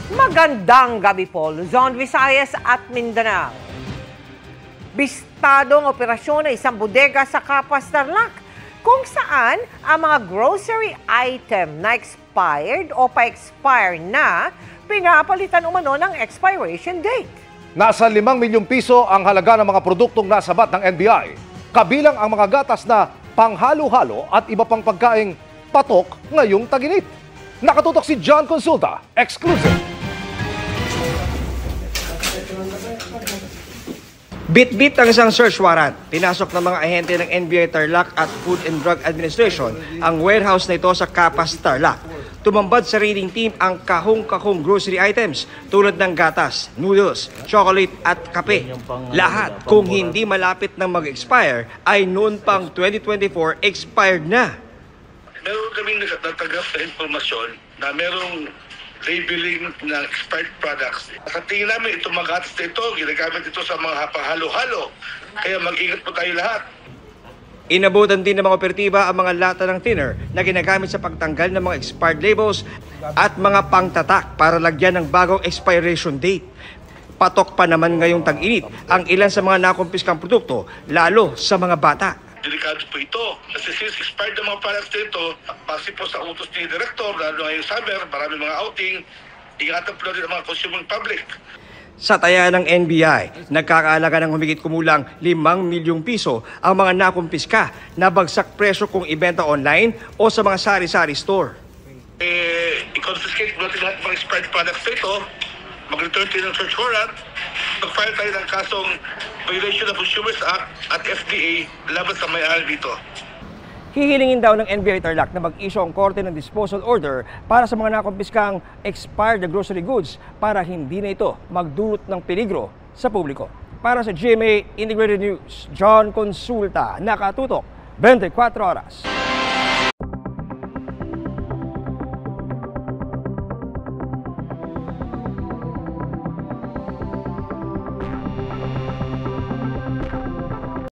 Magandang gabi po, Luzon, Visayas at Mindanao. Bistadong operasyon ng isang bodega sa Capas, Tarlac, kung saan ang mga grocery item na expired o pa-expire na pinapalitan umano ng expiration date. Nasa 5 milyong piso ang halaga ng mga produktong nasabat ng NBI. Kabilang ang mga gatas na panghalo-halo at iba pang pagkaing patok ngayong tag-init. Nakatutok si John Consulta, exclusive. Bit-bit ang isang search warrant. Pinasok ng mga ahente ng NBI Tarlac at Food and Drug Administration ang warehouse na ito sa Capas, Tarlac. Tumambad sa raiding team ang kahong-kahong grocery items tulad ng gatas, noodles, chocolate at kape. Lahat kung hindi malapit ng mag-expire ay noon pang 2024 expired na. Meron kaming natatanggap na informasyon na merong labeling ng expired products. Sa tingin namin, itong mga gatas na ito, ginagamit ito sa mga halo-halo. Kaya mag-ingat po tayo lahat. Inabutan din ng mga operatiba ang mga lata ng thinner na ginagamit sa pagtanggal ng mga expired labels at mga pangtatak para lagyan ng bagong expiration date. Patok pa naman ngayong tag-init ang ilan sa mga nakumpiskang produkto, lalo sa mga bata. Delikado po ito. Kasi since expired ng mga products dito, base po sa utos ni Director, lalo ngayong summer, marami mga outing, ingatan po natin ang mga consuming public. Sa taya ng NBI, nagkakaalaga ng humigit kumulang 5 milyong piso ang mga nakumpiska na bagsak presyo kung ibenta online o sa mga sari-sari store. I-confiscate natin lahat ng mga expired products dito, mag-return tayo ng search warrant, mag-file tayo ng kasong violation of Consumers Act at FDA laban sa may-ari dito. Hihilingin daw ng NBI Tarlac na mag-issue ang korte ng disposal order para sa mga nakumpiskang expired na grocery goods para hindi na ito magdulot ng peligro sa publiko. Para sa GMA Integrated News, John Consulta, nakatutok 24 oras.